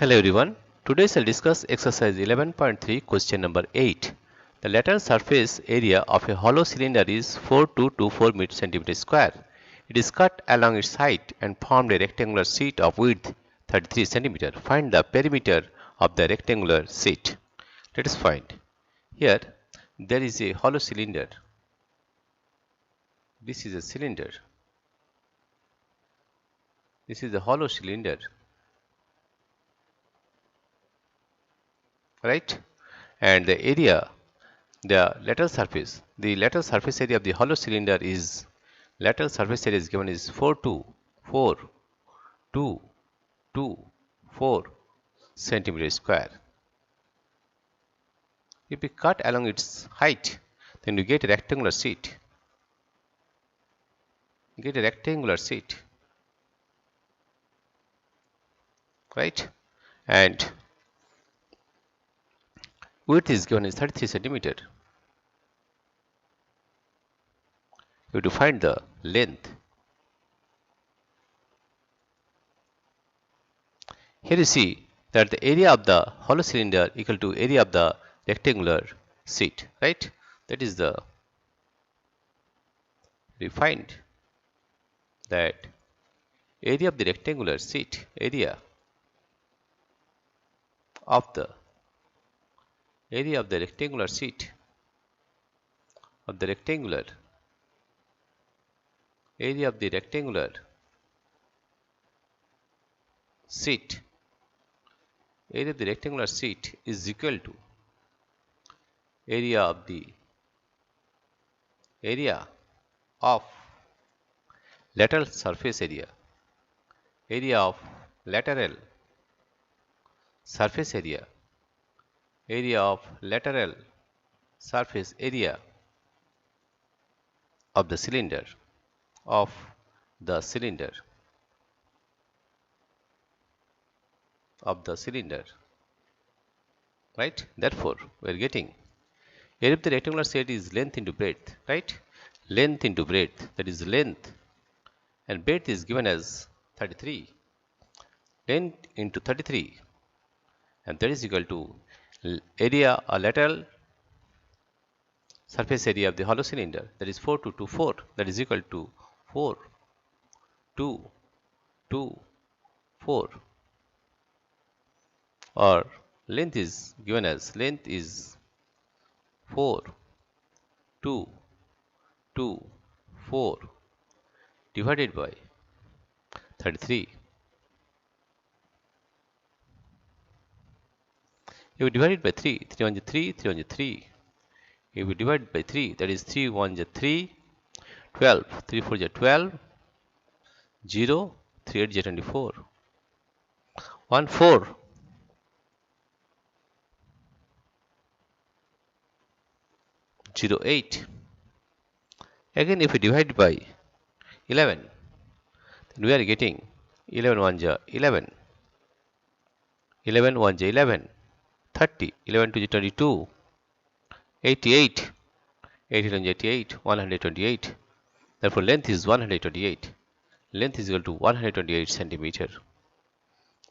Hello everyone. Today I'll discuss exercise 11.3 question number 8. The lateral surface area of a hollow cylinder is 4224 cm square. It is cut along its height and formed a rectangular sheet of width 33 cm. Find the perimeter of the rectangular sheet. Let us find. Here there is a hollow cylinder. This is a cylinder. This is a hollow cylinder. Right? And the area, the lateral surface area of the hollow cylinder is, lateral surface area is given is 4224 centimeter square. If we cut along its height, then you get a rectangular sheet. Right? And width is given is 33 centimeter. You have to find the length. Here you see that the area of the hollow cylinder equal to area of the rectangular sheet, right? That is the, we find that area of the rectangular sheet, area of the rectangular sheet of the rectangular area of the rectangular sheet, area of the rectangular sheet is equal to area of lateral surface area, area of lateral surface area, area of lateral surface area of the cylinder, right? Therefore, we are getting area of the rectangular sheet is length into breadth, right? Length into breadth, that is length, and breadth is given as 33. Length into 33, and that is equal to area or lateral surface area of the hollow cylinder, that is 4224, that is equal to 4224, or length is given as, length is 4224 divided by 33. If we divide it by 3, 3 1 is 3, 3 1 is 3. If we divide by 3, that is 3 1 is 3, 12, 3 4 is 12, 0, 3 8 is 24, 1 4, 0 8. Again, if we divide by 11, then we are getting 11 1 is 11, 11 1 is 11, 30, 11 2 is 22, 88, 88 is 88, 128. Therefore, length is 128. Length is equal to 128 centimeter.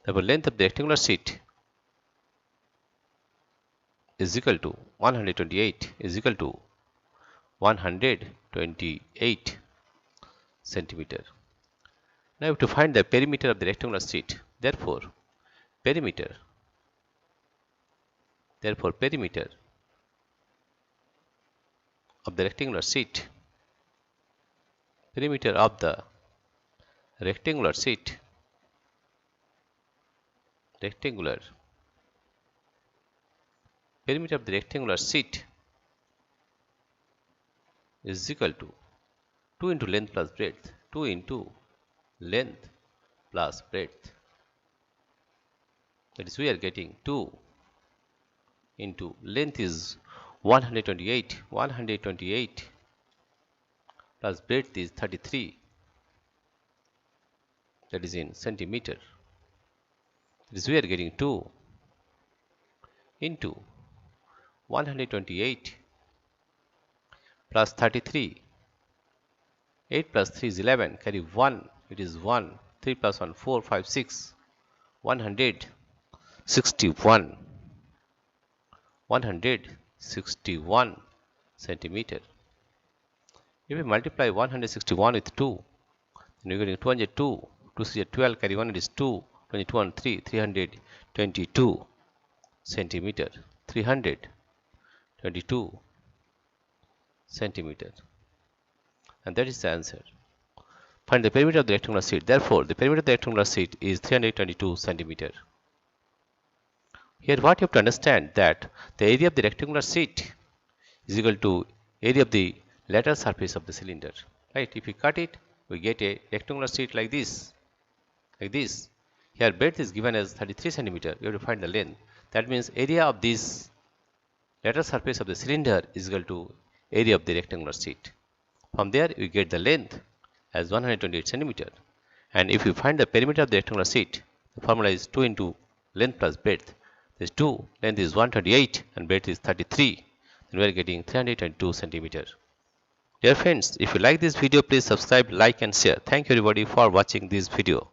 Therefore, length of the rectangular sheet is equal to 128 centimeter. Now, we have to find the perimeter of the rectangular sheet. Therefore, perimeter of the rectangular sheet, perimeter of the rectangular sheet, perimeter of the rectangular sheet is equal to 2 into length plus breadth, 2 into length plus breadth. That is, we are getting 2 into length is 128 plus breadth is 33, that is in centimeter. That is, we are getting 2 into 128 plus 33, 8 plus 3 is 11, carry 1, it is 1, 3 plus 1 4 5 6, 100, 161 centimeter. If we multiply 161 with 2, then we're getting 202. 2 is 12, carry 1 it is 2. 22 and 3, 322 centimeter. 322 centimeter. And that is the answer. Find the perimeter of the rectangular sheet. Therefore, the perimeter of the rectangular sheet is 322 centimeter. Here what you have to understand that the area of the rectangular sheet is equal to area of the lateral surface of the cylinder. Right? If we cut it, we get a rectangular sheet like this. Like this. Here breadth is given as 33 centimeter. We have to find the length. That means area of this lateral surface of the cylinder is equal to area of the rectangular sheet. From there we get the length as 128 centimeter. And if you find the perimeter of the rectangular sheet, the formula is 2 into length plus breadth. This 2, length is 128 and breadth is 33. Then we are getting 322 centimeter. Dear friends, if you like this video, please subscribe, like and share. Thank you everybody for watching this video.